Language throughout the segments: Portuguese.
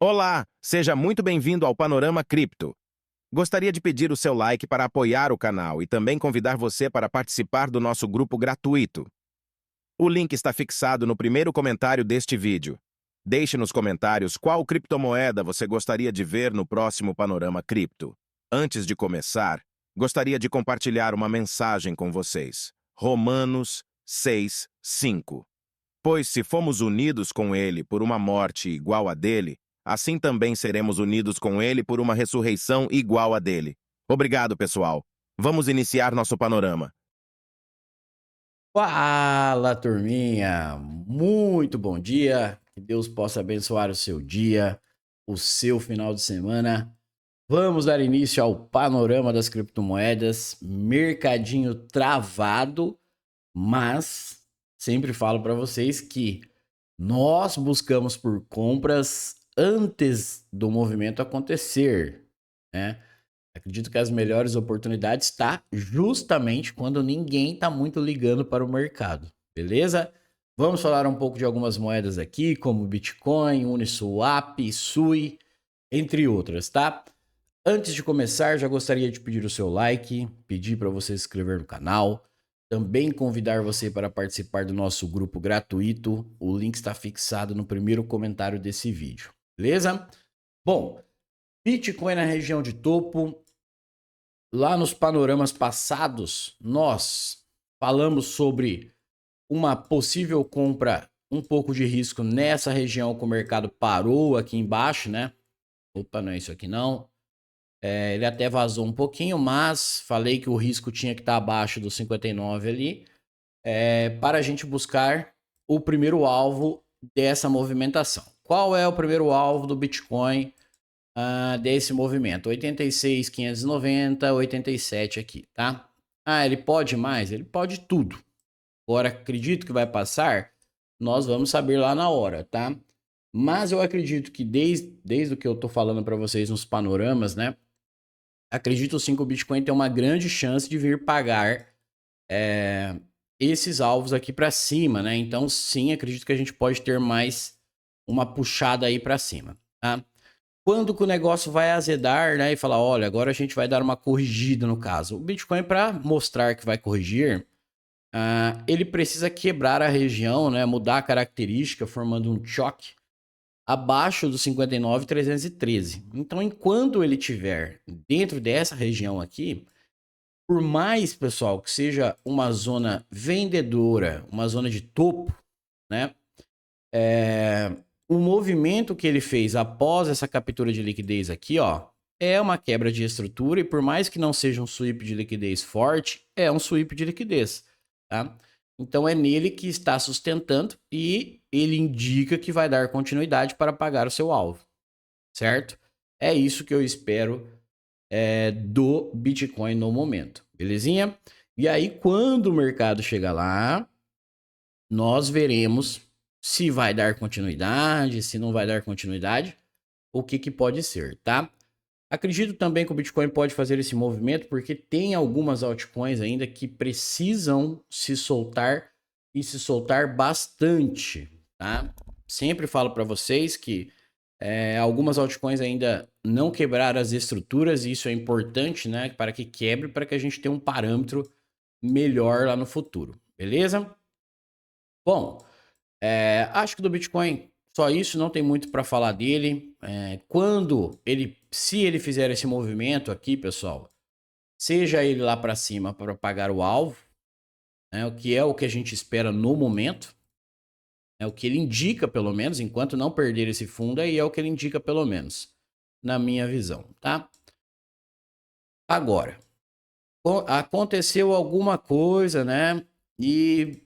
Olá, seja muito bem-vindo ao Panorama Cripto. Gostaria de pedir o seu like para apoiar o canal e também convidar você para participar do nosso grupo gratuito. O link está fixado no primeiro comentário deste vídeo. Deixe nos comentários qual criptomoeda você gostaria de ver no próximo Panorama Cripto. Antes de começar, gostaria de compartilhar uma mensagem com vocês. Romanos 6:5. Pois se fomos unidos com ele por uma morte igual a dele, assim também seremos unidos com ele por uma ressurreição igual a dele. Obrigado, pessoal. Vamos iniciar nosso panorama. Fala, turminha! Muito bom dia. Que Deus possa abençoar o seu dia, o seu final de semana. Vamos dar início ao panorama das criptomoedas. Mercadinho travado, mas sempre falo para vocês que nós buscamos por compras antes do movimento acontecer, né? Acredito que as melhores oportunidades está justamente quando ninguém está muito ligando para o mercado, beleza? Vamos falar um pouco de algumas moedas aqui, como Bitcoin, Uniswap, Sui, entre outras, tá? Antes de começar, já gostaria de pedir o seu like, pedir para você se inscrever no canal, também convidar você para participar do nosso grupo gratuito. O link está fixado no primeiro comentário desse vídeo, beleza? Bom, Bitcoin na região de topo. Lá nos panoramas passados, nós falamos sobre uma possível compra, um pouco de risco nessa região que o mercado parou aqui embaixo, né? Opa, não é isso aqui não. Ele até vazou um pouquinho, mas falei que o risco tinha que estar abaixo dos 59 ali, para a gente buscar o primeiro alvo dessa movimentação. Qual é o primeiro alvo do Bitcoin desse movimento? 86.590, 87 aqui, tá? Ele pode mais? Ele pode tudo. Agora, acredito que vai passar? Nós vamos saber lá na hora, tá? Mas eu acredito que desde o que eu tô falando para vocês nos panoramas, né? Acredito sim que o Bitcoin tem uma grande chance de vir pagar esses alvos aqui para cima, né? Então, sim, acredito que a gente pode ter mais uma puxada aí para cima, tá? Quando que o negócio vai azedar, né? E falar, olha, agora a gente vai dar uma corrigida no caso. O Bitcoin, para mostrar que vai corrigir, ele precisa quebrar a região, né? Mudar a característica, formando um choque abaixo dos 59.313. Então, enquanto ele tiver dentro dessa região aqui, por mais, pessoal, que seja uma zona vendedora, uma zona de topo, né? O movimento que ele fez após essa captura de liquidez aqui, ó, é uma quebra de estrutura e por mais que não seja um sweep de liquidez forte, é um sweep de liquidez, tá? Então é nele que está sustentando e ele indica que vai dar continuidade para pagar o seu alvo, certo? É isso que eu espero do Bitcoin no momento, belezinha? E aí quando o mercado chegar lá, nós veremos se vai dar continuidade, se não vai dar continuidade, o que pode ser, tá? Acredito também que o Bitcoin pode fazer esse movimento porque tem algumas altcoins ainda que precisam se soltar e se soltar bastante, tá? Sempre falo para vocês que algumas altcoins ainda não quebraram as estruturas e isso é importante, né? Para que quebre, para que a gente tenha um parâmetro melhor lá no futuro, beleza? Bom, acho que do Bitcoin só isso, não tem muito para falar dele. Se ele fizer esse movimento aqui, pessoal, seja ele lá para cima para pagar o alvo, né, o que é o que a gente espera no momento, é o que ele indica pelo menos, enquanto não perder esse fundo aí é o que ele indica pelo menos, na minha visão, tá? Agora, aconteceu alguma coisa, né? E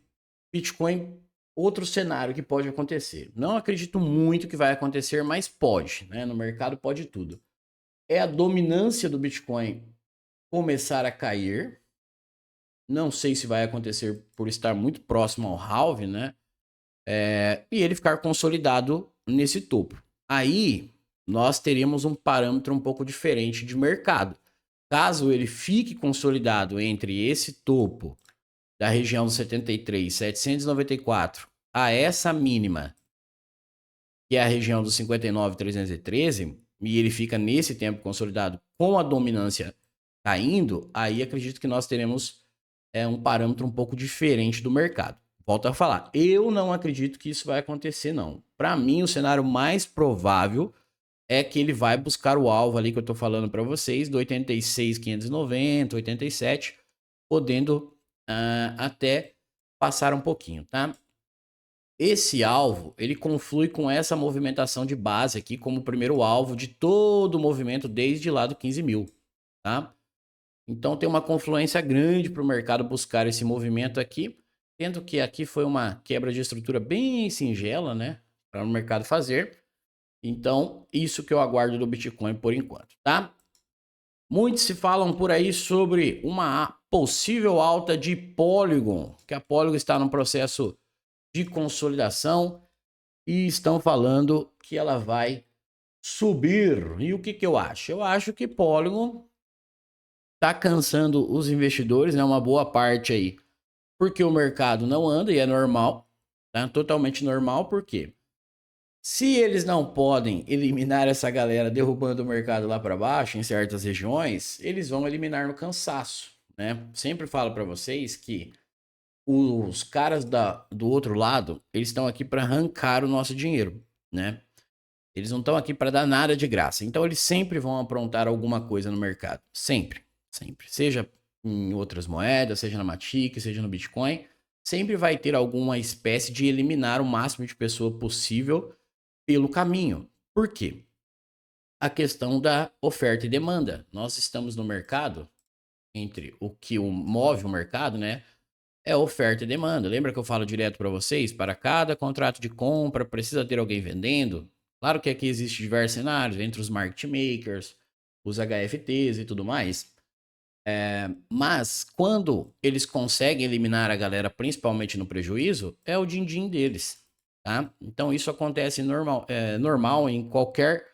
Bitcoin, outro cenário que pode acontecer. Não acredito muito que vai acontecer, mas pode, né? No mercado pode tudo. É a dominância do Bitcoin começar a cair. Não sei se vai acontecer por estar muito próximo ao halving, né? E ele ficar consolidado nesse topo. Aí nós teríamos um parâmetro um pouco diferente de mercado. Caso ele fique consolidado entre esse topo da região dos 73.794 a essa mínima, que é a região dos 59.313, e ele fica nesse tempo consolidado com a dominância caindo, aí acredito que nós teremos um parâmetro um pouco diferente do mercado. Volto a falar, eu não acredito que isso vai acontecer, não. Para mim, o cenário mais provável é que ele vai buscar o alvo ali que eu tô falando para vocês, do 86.590, 87, podendo até passar um pouquinho, tá? Esse alvo, ele conflui com essa movimentação de base aqui como primeiro alvo de todo o movimento desde lá do 15 mil, tá? Então tem uma confluência grande para o mercado buscar esse movimento aqui, tendo que aqui foi uma quebra de estrutura bem singela, né? Para o mercado fazer. Então, isso que eu aguardo do Bitcoin por enquanto, tá? Muitos se falam por aí sobre uma possível alta de Polygon, que a Polygon está num processo de consolidação e estão falando que ela vai subir. E o que eu acho? Eu acho que Polygon tá cansando os investidores, né? Uma boa parte aí, porque o mercado não anda e é normal, tá? Totalmente normal, porque se eles não podem eliminar essa galera derrubando o mercado lá para baixo em certas regiões, eles vão eliminar no cansaço, né? Sempre falo para vocês que os caras do outro lado, eles estão aqui para arrancar o nosso dinheiro, né? Eles não estão aqui para dar nada de graça. Então eles sempre vão aprontar alguma coisa no mercado, sempre, sempre. Seja em outras moedas, seja na Matic, seja no Bitcoin, sempre vai ter alguma espécie de eliminar o máximo de pessoa possível pelo caminho. Por quê? A questão da oferta e demanda. Nós estamos no mercado, entre o que move o mercado, né? É oferta e demanda. Lembra que eu falo direto para vocês? Para cada contrato de compra, precisa ter alguém vendendo? Claro que aqui existe diversos cenários, entre os market makers, os HFTs e tudo mais. Mas quando eles conseguem eliminar a galera, principalmente no prejuízo, é o din-din deles, tá? Então isso acontece normal em qualquer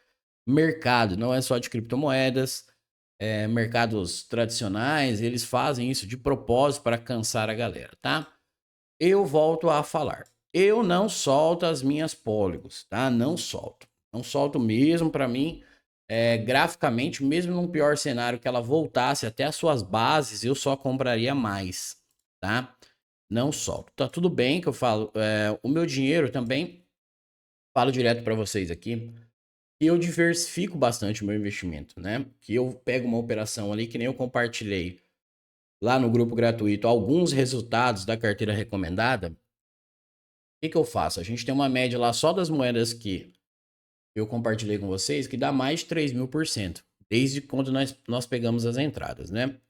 mercado, não é só de criptomoedas, mercados tradicionais, eles fazem isso de propósito para cansar a galera, tá? Eu volto a falar. Eu não solto as minhas Polygons, tá? Não solto. Não solto mesmo. Para mim, graficamente, mesmo num pior cenário que ela voltasse até as suas bases, eu só compraria mais, tá? Não solto. Tá tudo bem que eu falo. O meu dinheiro também, falo direto para vocês aqui, que eu diversifico bastante o meu investimento, né? Que eu pego uma operação ali, que nem eu compartilhei lá no grupo gratuito, alguns resultados da carteira recomendada. O que eu faço? A gente tem uma média lá só das moedas que eu compartilhei com vocês, que dá mais de 3.000%, desde quando nós pegamos as entradas, né?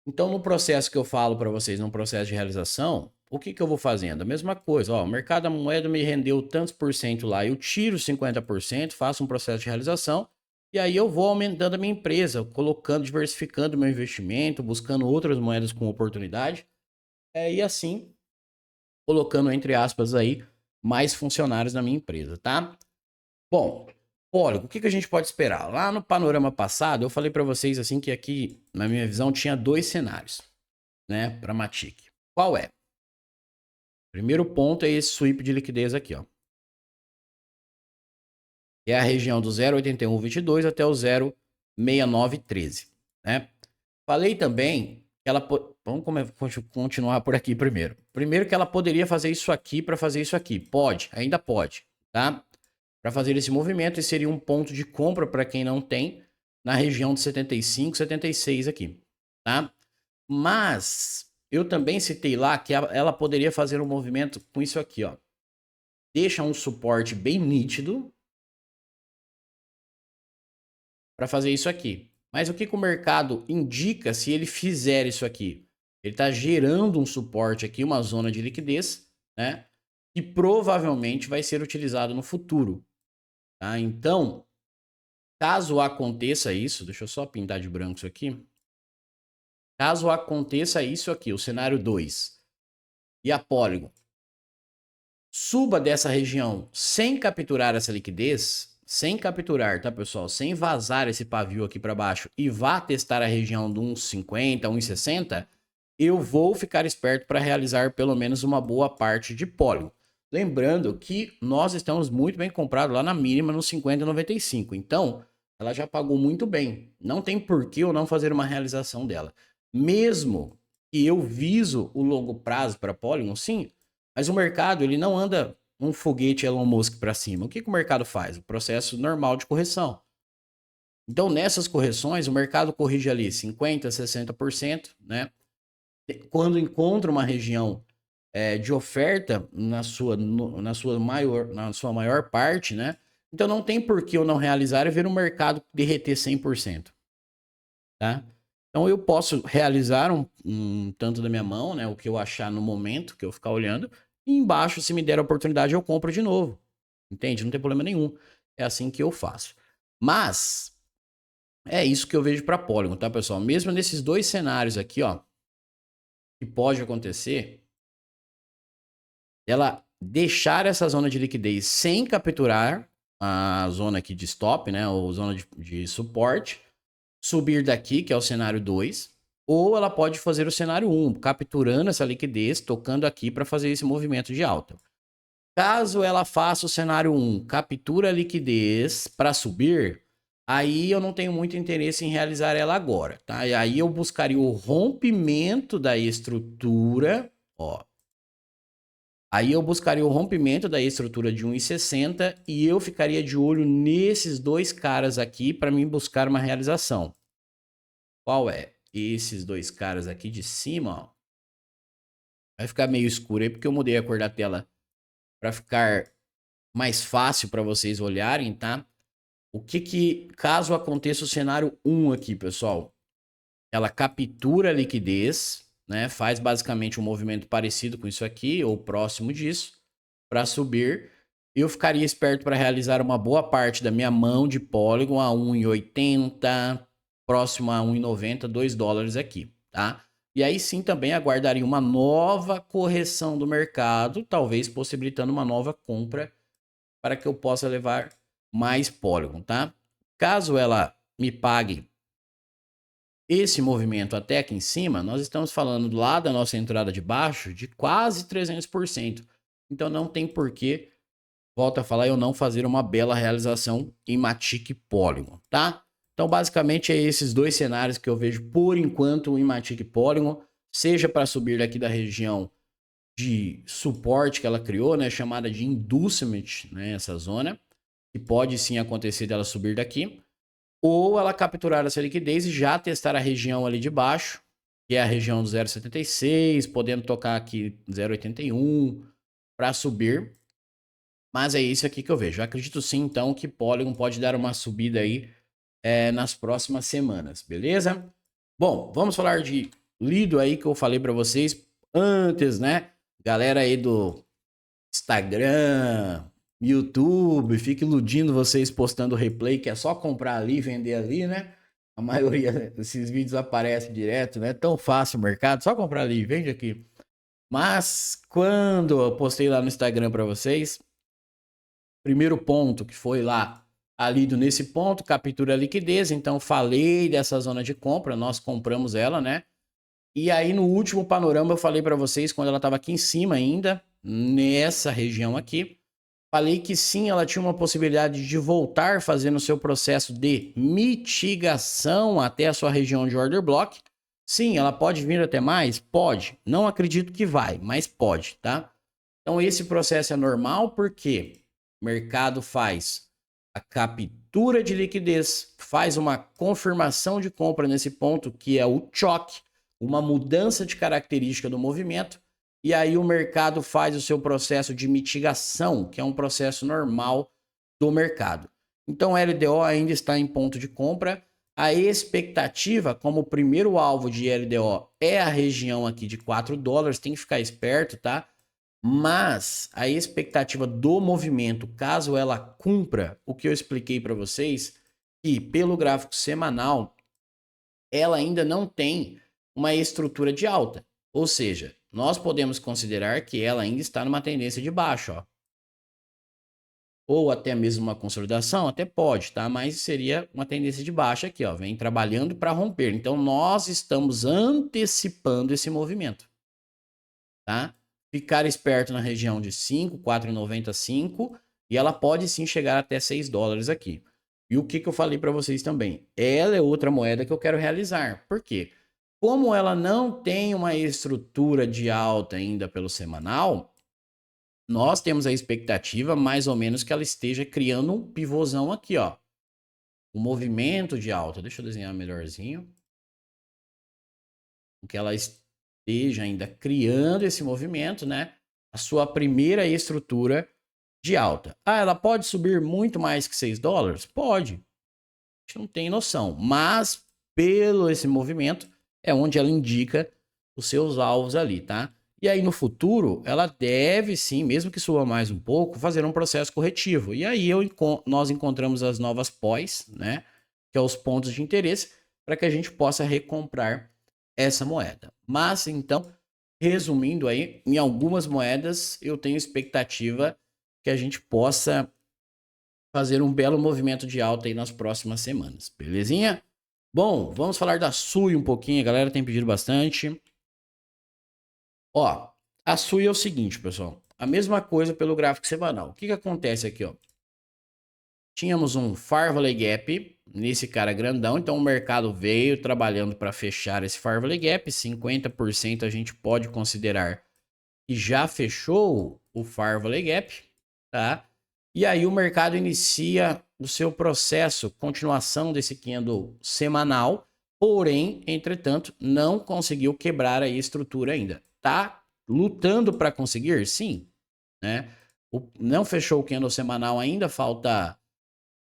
Então, no processo que eu falo para vocês, no processo de realização, o que eu vou fazendo? A mesma coisa, ó, o mercado da moeda me rendeu tantos por cento lá, eu tiro 50%, faço um processo de realização, e aí eu vou aumentando a minha empresa, colocando, diversificando o meu investimento, buscando outras moedas com oportunidade, e assim, colocando, entre aspas, aí, mais funcionários na minha empresa, tá? Bom, Polygon, o que a gente pode esperar? Lá no panorama passado, eu falei para vocês assim que aqui, na minha visão, tinha dois cenários, né, para Matic. Qual é? Primeiro ponto é esse sweep de liquidez aqui, ó. É a região do 0,8122 até o 0,6913, né? Falei também que ela vamos continuar por aqui primeiro. Primeiro que ela poderia fazer isso aqui para fazer isso aqui. Pode, ainda pode, tá? Para fazer esse movimento, esse seria um ponto de compra para quem não tem, na região de 75, 76 aqui, tá? Mas eu também citei lá que ela poderia fazer um movimento com isso aqui, ó. Deixa um suporte bem nítido para fazer isso aqui. Mas o que o mercado indica se ele fizer isso aqui? Ele está gerando um suporte aqui, uma zona de liquidez, né? Que provavelmente vai ser utilizado no futuro. Tá? Então, caso aconteça isso, deixa eu só pintar de branco isso aqui. Caso aconteça isso aqui, o cenário 2, e a Polygon suba dessa região sem capturar essa liquidez, sem capturar, tá, pessoal? Sem vazar esse pavio aqui para baixo e vá testar a região de 1,50, 1,60, eu vou ficar esperto para realizar pelo menos uma boa parte de Polygon. Lembrando que nós estamos muito bem comprados lá na mínima no 50,95. Então, ela já pagou muito bem. Não tem por que eu não fazer uma realização dela. Mesmo que eu viso o longo prazo para Polygon, sim, mas o mercado ele não anda um foguete Elon Musk para cima. O que o mercado faz? O processo normal de correção. Então, nessas correções, o mercado corrige ali 50%, 60%, né? Quando encontra uma região de oferta na sua maior parte, né? Então não tem por que eu não realizar e ver o mercado derreter 100%, tá? Então eu posso realizar um tanto da minha mão, né? O que eu achar no momento que eu ficar olhando. E embaixo, se me der a oportunidade, eu compro de novo. Entende? Não tem problema nenhum. É assim que eu faço. Mas é isso que eu vejo para Polygon, tá, pessoal? Mesmo nesses dois cenários aqui, ó, que pode acontecer, ela deixar essa zona de liquidez sem capturar a zona aqui de stop, né, ou zona de suporte, subir daqui, que é o cenário 2, ou ela pode fazer o cenário 1, capturando essa liquidez, tocando aqui para fazer esse movimento de alta. Caso ela faça o cenário 1, captura a liquidez para subir, aí eu não tenho muito interesse em realizar ela agora, tá? E aí eu buscaria o rompimento da estrutura, ó. Aí eu buscaria o rompimento da estrutura de 1,60 e eu ficaria de olho nesses dois caras aqui para mim buscar uma realização. Qual é? Esses dois caras aqui de cima, ó. Vai ficar meio escuro aí porque eu mudei a cor da tela para ficar mais fácil para vocês olharem, tá? O que caso aconteça o cenário 1 aqui, pessoal? Ela captura a liquidez, né? Faz basicamente um movimento parecido com isso aqui ou próximo disso para subir. Eu ficaria esperto para realizar uma boa parte da minha mão de Polygon a 1,80, próximo a 1,90, 2 dólares aqui, tá? E aí sim também aguardaria uma nova correção do mercado, talvez possibilitando uma nova compra para que eu possa levar mais Polygon, tá? Caso ela me pague esse movimento até aqui em cima, nós estamos falando lá da nossa entrada de baixo de quase 300%. Então não tem porquê, volto a falar, eu não fazer uma bela realização em Matic Polygon, tá? Então basicamente é esses dois cenários que eu vejo por enquanto em Matic Polygon, seja para subir daqui da região de suporte que ela criou, né, chamada de inducement, né, essa zona, que pode sim acontecer dela subir daqui, ou ela capturar essa liquidez e já testar a região ali de baixo, que é a região do 0,76, podendo tocar aqui 0,81 para subir. Mas é isso aqui que eu vejo. Eu acredito sim, então, que Polygon pode dar uma subida aí nas próximas semanas, beleza? Bom, vamos falar de Lido aí que eu falei para vocês antes, né? Galera aí do Instagram, YouTube, fica iludindo vocês postando replay, que é só comprar ali e vender ali, né? A maioria desses vídeos aparece direto, né? Tão fácil o mercado, só comprar ali e vende aqui. Mas quando eu postei lá no Instagram para vocês, primeiro ponto que foi lá, ali nesse ponto, captura a liquidez, então falei dessa zona de compra, nós compramos ela, né? E aí no último panorama eu falei para vocês, quando ela estava aqui em cima ainda, nessa região aqui, falei que sim, ela tinha uma possibilidade de voltar fazendo o seu processo de mitigação até a sua região de order block. Sim, ela pode vir até mais? Pode. Não acredito que vai, mas pode, tá? Então esse processo é normal porque o mercado faz a captura de liquidez, faz uma confirmação de compra nesse ponto, que é o choque, uma mudança de característica do movimento, e aí o mercado faz o seu processo de mitigação, que é um processo normal do mercado. Então o LDO ainda está em ponto de compra. A expectativa, como o primeiro alvo de LDO é a região aqui de 4 dólares, tem que ficar esperto, tá? Mas a expectativa do movimento, caso ela cumpra o que eu expliquei para vocês, que pelo gráfico semanal, ela ainda não tem uma estrutura de alta. Ou seja, nós podemos considerar que ela ainda está numa tendência de baixa, ó. Ou até mesmo uma consolidação, até pode, tá? Mas seria uma tendência de baixa aqui, ó. Vem trabalhando para romper. Então, nós estamos antecipando esse movimento, tá? ficar esperto na região de 5, 4,95 e ela pode sim chegar até 6 dólares aqui. E o que eu falei para vocês também? Ela é outra moeda que eu quero realizar. Por quê? Como ela não tem uma estrutura de alta ainda pelo semanal, nós temos a expectativa mais ou menos que ela esteja criando um pivôzão aqui, ó. Um movimento de alta. Deixa eu desenhar melhorzinho. Que ela esteja ainda criando esse movimento, né? A sua primeira estrutura de alta. Ah, ela pode subir muito mais que 6 dólares? Pode. A gente não tem noção. Mas, pelo esse movimento, é onde ela indica os seus alvos ali, tá? E aí, no futuro, ela deve sim, mesmo que suba mais um pouco, fazer um processo corretivo. E aí, nós encontramos as novas pós, né? Que é os pontos de interesse, para que a gente possa recomprar essa moeda. Mas, então, resumindo aí, em algumas moedas, eu tenho expectativa que a gente possa fazer um belo movimento de alta aí nas próximas semanas, belezinha? Bom, vamos falar da SUI um pouquinho, a galera tem pedido bastante. Ó, a SUI é o seguinte, pessoal, a mesma coisa pelo gráfico semanal. O que acontece aqui, ó? Tínhamos um Farvalley Gap nesse cara grandão, então o mercado veio trabalhando para fechar esse Farvalley Gap, 50% a gente pode considerar que já fechou o Farvalley Gap, tá? E aí o mercado inicia o seu processo, continuação desse candle semanal, porém, entretanto, não conseguiu quebrar a estrutura ainda. Tá lutando para conseguir? Sim, né? Não fechou o candle semanal ainda, falta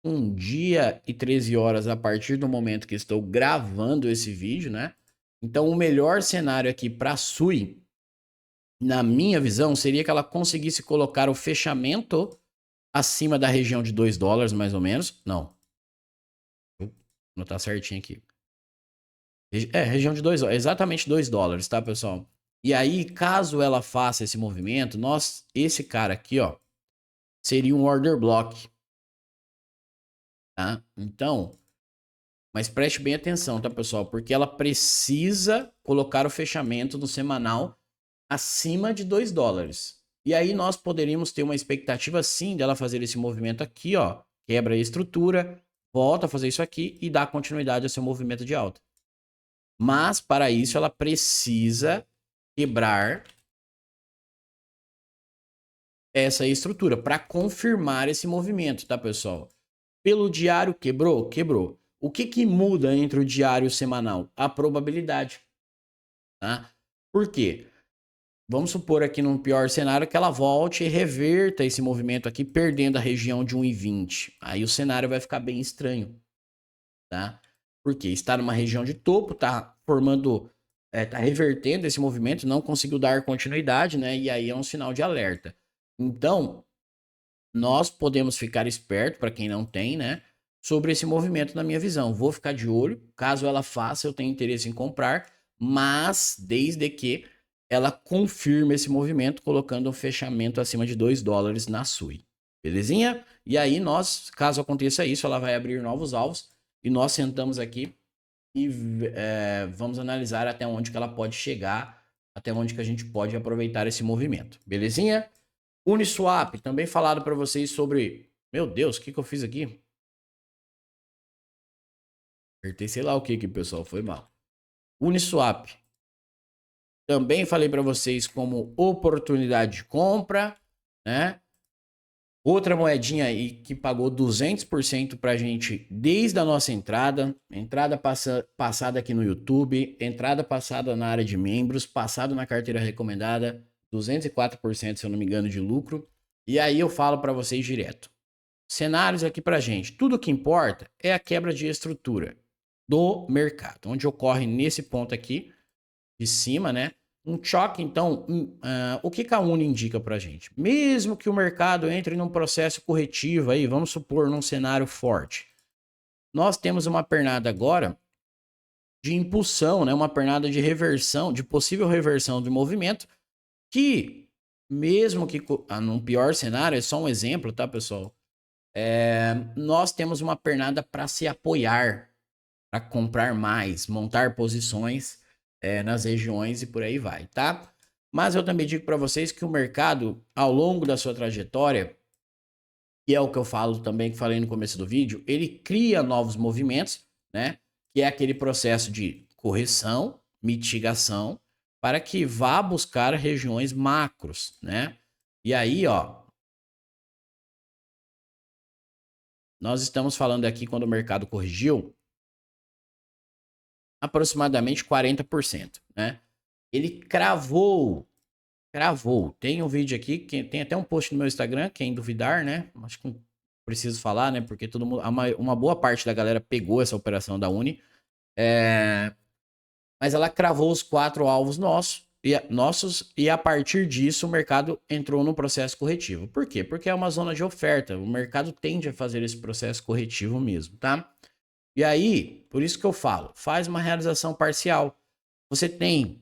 1 dia e 13 horas a partir do momento que estou gravando esse vídeo, né? Então, o melhor cenário aqui para a SUI, na minha visão, seria que ela conseguisse colocar o fechamento acima da região de 2 dólares, mais ou menos. Não. Vou anotar certinho aqui. Região de 2 dólares, exatamente 2 dólares, tá, pessoal? E aí, caso ela faça esse movimento, esse cara aqui, ó, seria um order block. Tá? Então, mas preste bem atenção, tá, pessoal? Porque ela precisa colocar o fechamento no semanal acima de 2 dólares. E aí nós poderíamos ter uma expectativa, sim, dela fazer esse movimento aqui, ó. Quebra a estrutura, volta a fazer isso aqui e dá continuidade ao seu movimento de alta. Mas, para isso, ela precisa quebrar essa estrutura para confirmar esse movimento, tá, pessoal? Pelo diário, quebrou? Quebrou. O que muda entre o diário e o semanal? A probabilidade. Tá? Por quê? Vamos supor aqui num pior cenário que ela volte e reverta esse movimento aqui, perdendo a região de 1,20. Aí o cenário vai ficar bem estranho. Tá? Porque está numa região de topo, tá formando, tá revertendo esse movimento, não conseguiu dar continuidade, né? E aí é um sinal de alerta. Então, nós podemos ficar esperto, para quem não tem, né? Sobre esse movimento na minha visão. Vou ficar de olho. Caso ela faça, eu tenho interesse em comprar. Mas desde que ela confirme esse movimento, colocando um fechamento acima de 2 dólares na SUI. Belezinha? E aí nós, caso aconteça isso, ela vai abrir novos alvos. E nós sentamos aqui e vamos analisar até onde que ela pode chegar. Até onde que a gente pode aproveitar esse movimento. Belezinha? Uniswap, também falado para vocês sobre... Meu Deus, o que eu fiz aqui? Apertei sei lá o que, pessoal, foi mal. Uniswap. Também falei para vocês como oportunidade de compra, né? Outra moedinha aí que pagou 200% pra gente desde a nossa entrada. Entrada passada aqui no YouTube, entrada passada na área de membros, passado na carteira recomendada. 204%, se eu não me engano, de lucro. E aí eu falo para vocês direto. Cenários aqui pra gente. Tudo que importa é a quebra de estrutura do mercado, onde ocorre nesse ponto aqui de cima, né? Um choque, então, o que a Uni indica pra gente? Mesmo que o mercado entre num processo corretivo aí, vamos supor, num cenário forte. Nós temos uma pernada agora de impulsão, né? Uma pernada de reversão, de possível reversão do movimento, que, mesmo que num pior cenário, é só um exemplo, tá, pessoal? Nós temos uma pernada para se apoiar, para comprar mais, montar posições nas regiões e por aí vai, tá? Mas eu também digo para vocês que o mercado, ao longo da sua trajetória, que é o que eu falo também, que falei no começo do vídeo, ele cria novos movimentos, né? Que é aquele processo de correção, mitigação, para que vá buscar regiões macros, né? E aí, ó, nós estamos falando aqui quando o mercado corrigiu aproximadamente 40%, né? Ele cravou. Tem um vídeo aqui, que tem até um post no meu Instagram, quem duvidar, né? Acho que não preciso falar, né? Porque todo mundo, uma boa parte da galera pegou essa operação da Uni. Mas ela cravou os 4 alvos nossos e a partir disso o mercado entrou no processo corretivo. Por quê? Porque é uma zona de oferta. O mercado tende a fazer esse processo corretivo mesmo, tá? E aí, por isso que eu falo, faz uma realização parcial. Você tem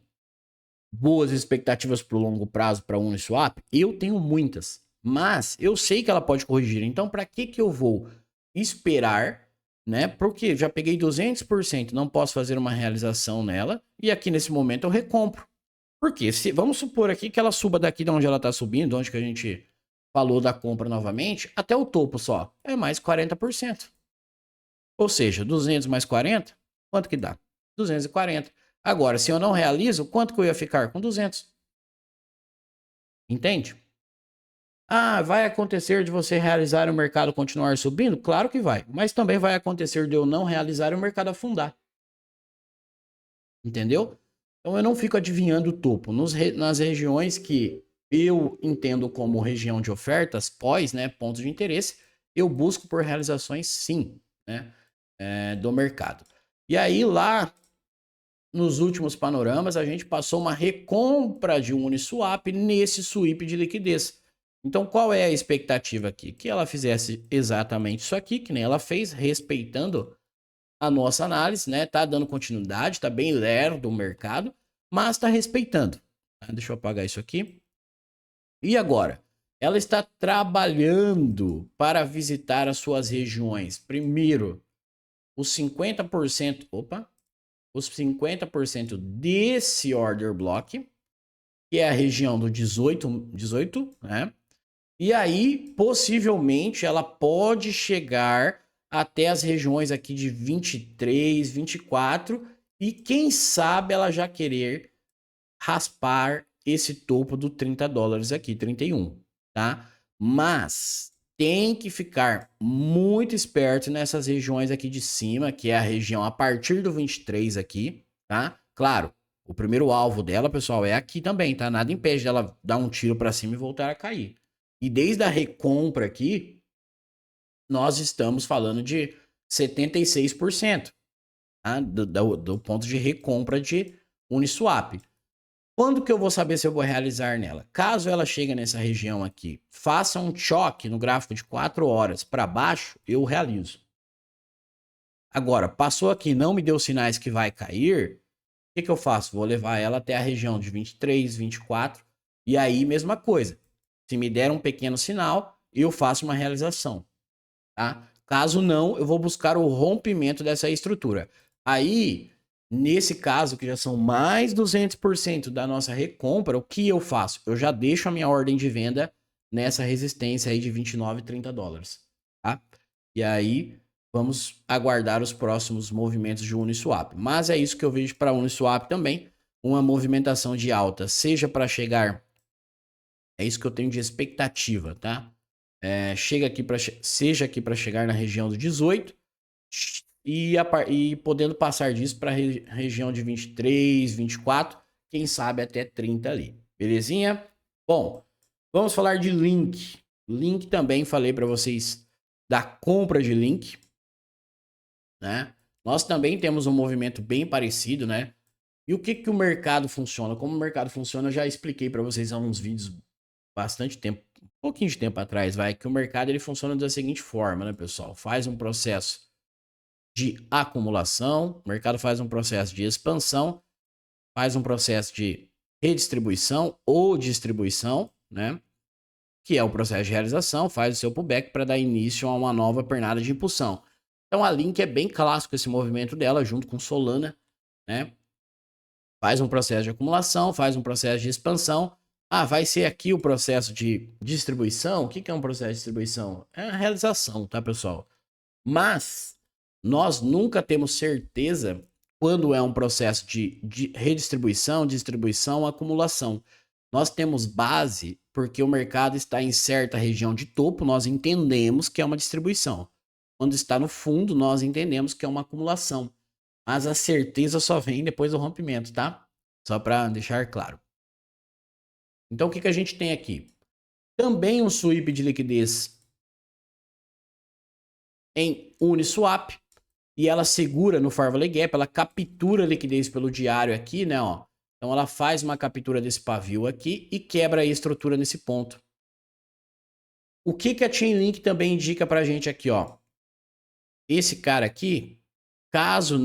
boas expectativas para o longo prazo para a Uniswap? Eu tenho muitas, mas eu sei que ela pode corrigir. Então, para que eu vou esperar, né? Porque já peguei 200%, não posso fazer uma realização nela e aqui nesse momento eu recompro. Porque se vamos supor aqui que ela suba daqui de onde ela está subindo, onde que a gente falou da compra novamente, até o topo só, é mais 40%. Ou seja, 200 mais 40, quanto que dá? 240. Agora, se eu não realizo, quanto que eu ia ficar? Com 200. Entende? Ah, vai acontecer de você realizar e o mercado continuar subindo? Claro que vai. Mas também vai acontecer de eu não realizar e o mercado afundar. Entendeu? Então eu não fico adivinhando o topo. Nas regiões que eu entendo como região de ofertas, pós, né, pontos de interesse, eu busco por realizações sim, né, do mercado. E aí lá nos últimos panoramas, a gente passou uma recompra de um Uniswap nesse sweep de liquidez. Então, qual é a expectativa aqui? Que ela fizesse exatamente isso aqui, que nem ela fez, respeitando a nossa análise, né? Tá dando continuidade, tá bem lerdo o mercado, mas tá respeitando. Deixa eu apagar isso aqui. E agora? Ela está trabalhando para visitar as suas regiões. Primeiro, os 50%. Opa! Os 50% desse order block, que é a região do 18, né? E aí, possivelmente, ela pode chegar até as regiões aqui de 23, 24 e quem sabe ela já querer raspar esse topo do 30 dólares aqui, 31, tá? Mas tem que ficar muito esperto nessas regiões aqui de cima, que é a região a partir do 23 aqui, tá? Claro, o primeiro alvo dela, pessoal, é aqui também, tá? Nada impede dela dar um tiro para cima e voltar a cair. E desde a recompra aqui, nós estamos falando de 76%, tá? Do ponto de recompra de Uniswap. Quando que eu vou saber se eu vou realizar nela? Caso ela chegue nessa região aqui, faça um choque no gráfico de 4 horas para baixo, eu realizo. Agora, passou aqui, não me deu sinais que vai cair, o que eu faço? Vou levar ela até a região de 23, 24, e aí mesma coisa. Se me der um pequeno sinal, eu faço uma realização, tá? Caso não, eu vou buscar o rompimento dessa estrutura. Aí, nesse caso, que já são mais 200% da nossa recompra, o que eu faço? Eu já deixo a minha ordem de venda nessa resistência aí de 29, 30 dólares, tá? E aí, vamos aguardar os próximos movimentos de Uniswap. Mas é isso que eu vejo para Uniswap também, uma movimentação de alta, seja para chegar, é isso que eu tenho de expectativa, tá? Seja aqui para chegar na região do 18 e podendo passar disso para a região de 23, 24, quem sabe até 30 ali. Belezinha? Bom, vamos falar de Link. Link também falei para vocês da compra de Link, né? Nós também temos um movimento bem parecido, né? E o que o mercado funciona? Como o mercado funciona, eu já expliquei para vocês há uns vídeos bastante tempo, um pouquinho de tempo atrás, vai, que o mercado ele funciona da seguinte forma, né, pessoal? Faz um processo de acumulação, o mercado faz um processo de expansão, faz um processo de redistribuição ou distribuição, né? Que é o processo de realização, faz o seu pullback para dar início a uma nova pernada de impulsão. Então a Link é bem clássico esse movimento dela, junto com Solana, né? Faz um processo de acumulação, faz um processo de expansão. Ah, vai ser aqui o processo de distribuição? O que é um processo de distribuição? É a realização, tá, pessoal? Mas nós nunca temos certeza quando é um processo de redistribuição, distribuição, acumulação. Nós temos base porque o mercado está em certa região de topo, nós entendemos que é uma distribuição. Quando está no fundo, nós entendemos que é uma acumulação. Mas a certeza só vem depois do rompimento, tá? Só para deixar claro. Então, o que a gente tem aqui? Também um sweep de liquidez em Uniswap. E ela segura no Fair Value Gap, ela captura a liquidez pelo diário aqui, né? Ó. Então, ela faz uma captura desse pavio aqui e quebra a estrutura nesse ponto. O que a Chainlink também indica pra gente aqui, ó? Esse cara aqui, caso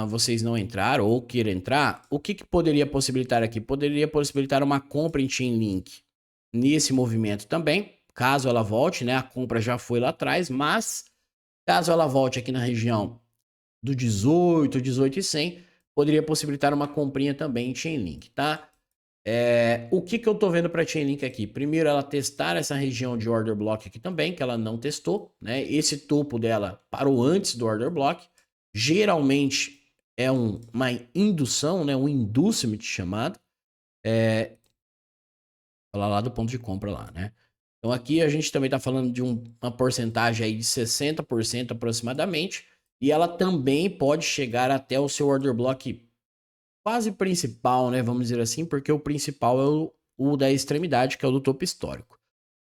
vocês não entraram ou queiram entrar, o que poderia possibilitar aqui? Poderia possibilitar uma compra em Chainlink nesse movimento também, caso ela volte, né? A compra já foi lá atrás, mas caso ela volte aqui na região do 18, 18 e 100, poderia possibilitar uma comprinha também em Chainlink, tá? O que eu tô vendo para Chainlink aqui? Primeiro, ela testar essa região de order block aqui também, que ela não testou, né? Esse topo dela parou antes do order block. Geralmente é uma indução, né? Um inducement chamado. Falar lá do ponto de compra lá, né? Então aqui a gente também está falando de uma porcentagem aí de 60% aproximadamente. E ela também pode chegar até o seu order block quase principal, né? Vamos dizer assim, porque o principal é o da extremidade, que é o do topo histórico.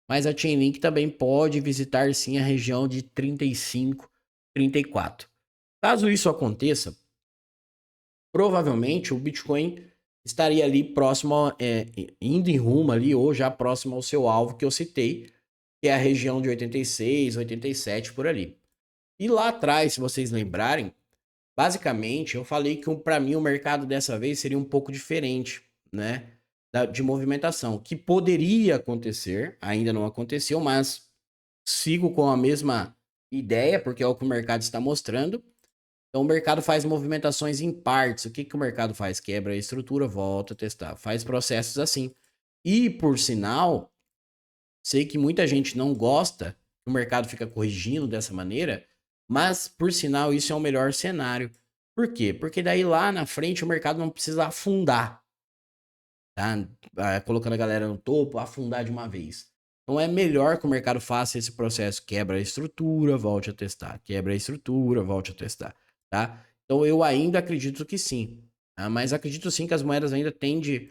Mas a Chainlink também pode visitar sim a região de 35, 34. Caso isso aconteça, provavelmente o Bitcoin estaria ali próximo, indo em rumo ali, ou já próximo ao seu alvo que eu citei, que é a região de 86, 87 por ali. E lá atrás, se vocês lembrarem, basicamente eu falei que para mim o mercado dessa vez seria um pouco diferente, né? De movimentação, que poderia acontecer, ainda não aconteceu, mas sigo com a mesma ideia, porque é o que o mercado está mostrando. Então o mercado faz movimentações em partes. O que o mercado faz? Quebra a estrutura, volta a testar, faz processos assim. E por sinal, sei que muita gente não gosta que o mercado fica corrigindo dessa maneira, mas por sinal isso é o melhor cenário. Por quê? Porque daí lá na frente o mercado não precisa afundar, tá? Colocando a galera no topo, afundar de uma vez. Então é melhor que o mercado faça esse processo, quebra a estrutura, volte a testar, quebra a estrutura, volte a testar, tá? Então eu ainda acredito que sim, tá? Mas acredito sim que as moedas ainda tendem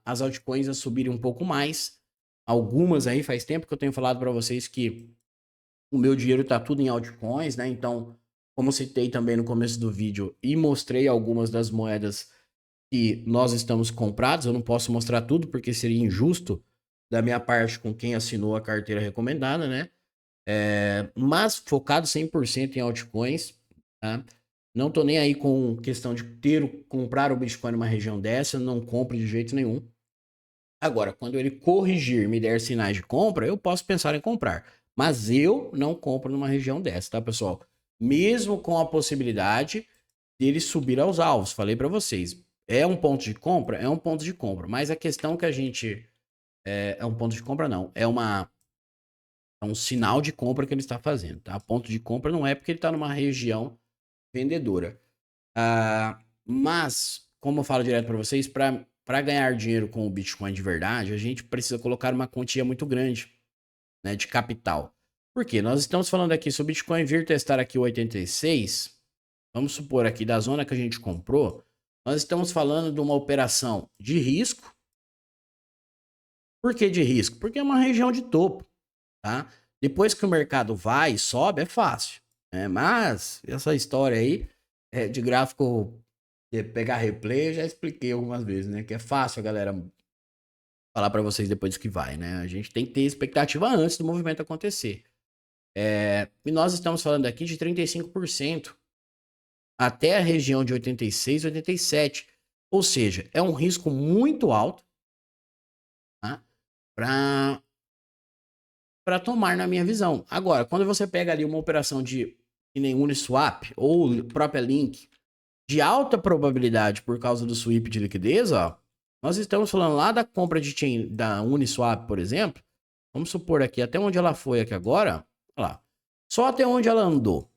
as altcoins a subirem um pouco mais. Algumas aí, faz tempo que eu tenho falado para vocês que o meu dinheiro tá tudo em altcoins, né? Então, como citei também no começo do vídeo e mostrei algumas das moedas que nós estamos comprados, eu não posso mostrar tudo porque seria injusto da minha parte com quem assinou a carteira recomendada, né? Mas focado 100% em altcoins, tá? Não tô nem aí com questão de comprar o Bitcoin numa região dessa, não compro de jeito nenhum. Agora, quando ele corrigir, me der sinais de compra, eu posso pensar em comprar. Mas eu não compro numa região dessa, tá, pessoal? Mesmo com a possibilidade dele subir aos alvos. Falei para vocês. É um ponto de compra? É um ponto de compra. Mas a questão que a gente... É um ponto de compra, não. É um sinal de compra que ele está fazendo, tá? Ponto de compra não é porque ele está numa região vendedora. Mas, como eu falo direto para vocês, para ganhar dinheiro com o Bitcoin de verdade, a gente precisa colocar uma quantia muito grande, né, de capital. Por quê? Nós estamos falando aqui, se o Bitcoin vir testar aqui o 86, vamos supor aqui da zona que a gente comprou, nós estamos falando de uma operação de risco. Por que de risco? Porque é uma região de topo, tá? Depois que o mercado vai e sobe, é fácil, né? Mas essa história aí de gráfico pegar replay, eu já expliquei algumas vezes, né? Que é fácil a galera falar para vocês depois que vai, né? A gente tem que ter expectativa antes do movimento acontecer. E nós estamos falando aqui de 35% até a região de 86, 87. Ou seja, é um risco muito alto, tá? Para tomar na minha visão. Agora, quando você pega ali uma operação de que nem Uniswap ou própria Link, de alta probabilidade por causa do sweep de liquidez, ó, nós estamos falando lá da compra de chain da Uniswap, por exemplo. Vamos supor aqui, até onde ela foi aqui agora, olha lá, só até onde ela andou.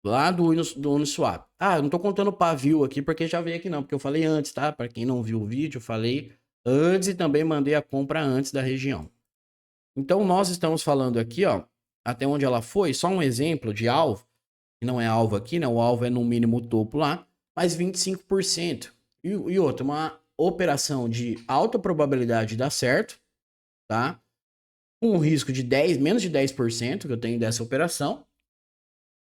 Lá do Uniswap. Ah, eu não tô contando o pavio aqui porque já veio aqui não, porque eu falei antes, tá? Para quem não viu o vídeo, eu falei antes e também mandei a compra antes da região. Então nós estamos falando aqui, ó, até onde ela foi, só um exemplo de alvo, que não é alvo aqui, né? O alvo é no mínimo topo lá, mas 25%. E outra, uma operação de alta probabilidade de dar certo, tá? Com um risco de menos de 10% que eu tenho dessa operação.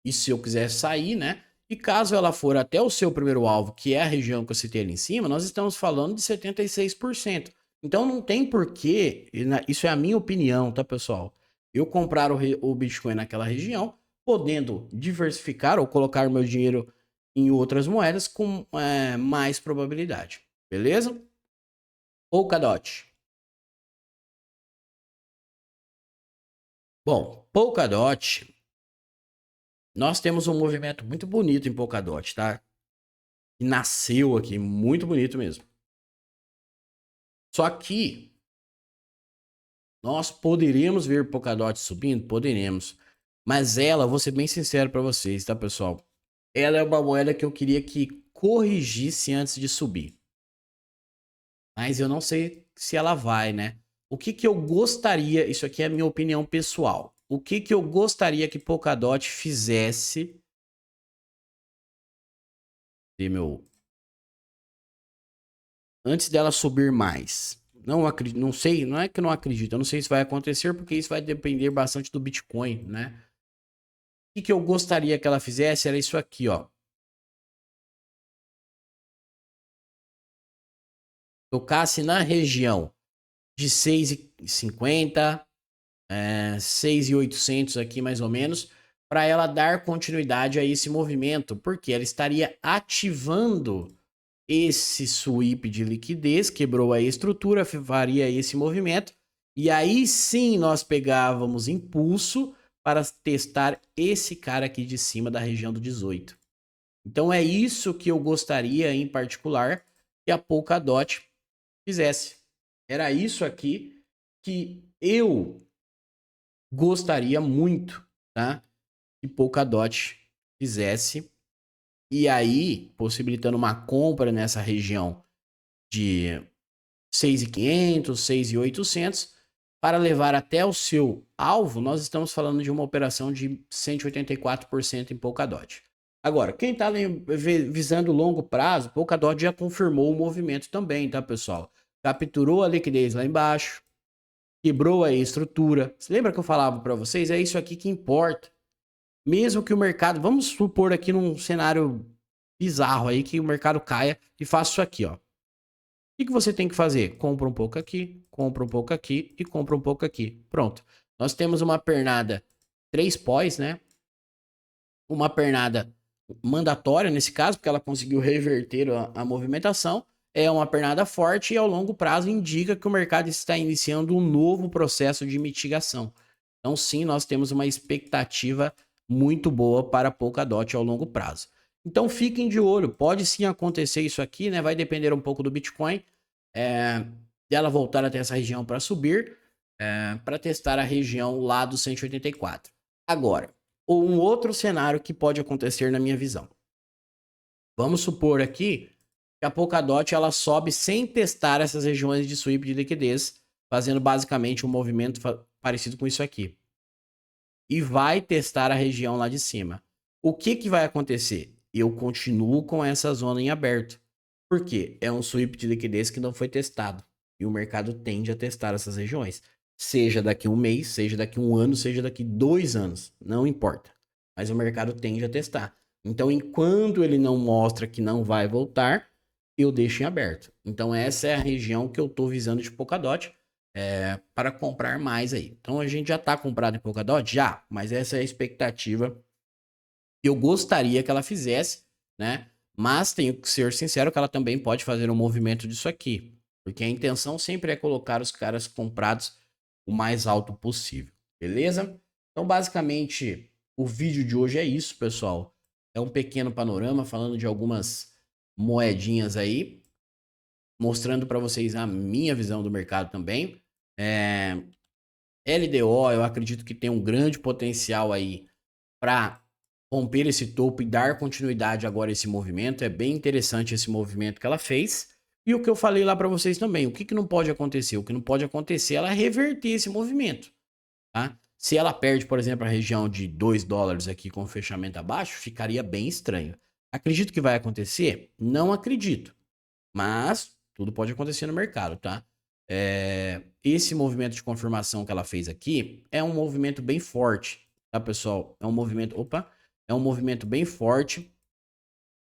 E se eu quiser sair, né? E caso ela for até o seu primeiro alvo, que é a região que eu citei ali em cima, nós estamos falando de 76%. Então não tem porquê, isso é a minha opinião, tá, pessoal? Eu comprar o Bitcoin naquela região, podendo diversificar ou colocar meu dinheiro em outras moedas com mais probabilidade. Beleza? Polkadot. Bom, Polkadot, nós temos um movimento muito bonito em Polkadot, tá? Que nasceu aqui, muito bonito mesmo. Só que nós poderíamos ver Polkadot subindo? Poderíamos. Mas ela, vou ser bem sincero para vocês, tá, pessoal? Ela é uma moeda que eu queria que corrigisse antes de subir. Mas eu não sei se ela vai, né? O que que eu gostaria, isso aqui é a minha opinião pessoal. O que que eu gostaria que Polkadot fizesse? Antes dela subir mais. Não acredito, não sei, não é que eu não acredito, eu não sei se vai acontecer, porque isso vai depender bastante do Bitcoin, né? O que eu gostaria que ela fizesse era isso aqui, ó. Tocasse na região de 6,50, 6,800 aqui mais ou menos, para ela dar continuidade a esse movimento, porque ela estaria ativando esse sweep de liquidez, quebrou a estrutura, faria esse movimento, e aí sim nós pegávamos impulso para testar esse cara aqui de cima da região do 18. Então é isso que eu gostaria em particular que a Polkadot fizesse. Era isso aqui que eu gostaria muito, tá? Que Polkadot fizesse. E aí, possibilitando uma compra nessa região de 6.500, 6.800, para levar até o seu alvo, nós estamos falando de uma operação de 184% em Polkadot. Agora, quem está visando longo prazo, Polkadot já confirmou o movimento também, tá, pessoal? Capturou a liquidez lá embaixo, quebrou a estrutura. Você lembra que eu falava para vocês? É isso aqui que importa. Mesmo que o mercado, vamos supor aqui num cenário bizarro aí, que o mercado caia e faça isso aqui, ó. O que você tem que fazer? Compra um pouco aqui, compra um pouco aqui e compra um pouco aqui. Pronto. Nós temos uma pernada 3 pós, né? Uma pernada mandatória nesse caso, porque ela conseguiu reverter a movimentação. É uma pernada forte e ao longo prazo indica que o mercado está iniciando um novo processo de mitigação. Então sim, nós temos uma expectativa muito boa para Polkadot ao longo prazo. Então fiquem de olho, pode sim acontecer isso aqui, né? Vai depender um pouco do Bitcoin, dela voltar até essa região para subir, para testar a região lá do 184. Agora, um outro cenário que pode acontecer na minha visão. Vamos supor aqui que a Polkadot ela sobe sem testar essas regiões de sweep de liquidez, fazendo basicamente um movimento parecido com isso aqui. E vai testar a região lá de cima. O que que vai acontecer? Eu continuo com essa zona em aberto. Por quê? É um sweep de liquidez que não foi testado. E o mercado tende a testar essas regiões. Seja daqui um mês, seja daqui um ano, seja daqui 2 anos. Não importa. Mas o mercado tende a testar. Então, enquanto ele não mostra que não vai voltar, eu deixo em aberto. Então, essa é a região que eu estou visando de Polkadot. Para comprar mais aí. Então a gente já está comprado em Polkadot? Já, mas essa é a expectativa que eu gostaria que ela fizesse, né? Mas tenho que ser sincero que ela também pode fazer um movimento disso aqui, porque a intenção sempre é colocar os caras comprados o mais alto possível, beleza? Então basicamente o vídeo de hoje é isso, pessoal. é um pequeno panorama falando de algumas moedinhas aí, mostrando para vocês a minha visão do mercado também. LDO, eu acredito que tem um grande potencial aí para romper esse topo e dar continuidade agora a esse movimento. É bem interessante esse movimento que ela fez. E o que eu falei lá para vocês também, o que não pode acontecer? O que não pode acontecer é ela reverter esse movimento, tá? Se ela perde, por exemplo, a região de 2 dólares aqui com o fechamento abaixo, ficaria bem estranho. Acredito que vai acontecer? Não acredito. Mas tudo pode acontecer no mercado, tá? Esse movimento de confirmação que ela fez aqui é um movimento bem forte, tá, pessoal? É um movimento bem forte.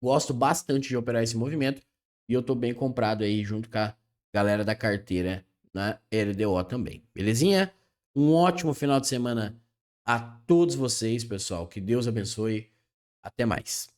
Gosto bastante de operar esse movimento e eu tô bem comprado aí junto com a galera da carteira na LDO também. Belezinha? Um ótimo final de semana a todos vocês, pessoal. Que Deus abençoe. Até mais.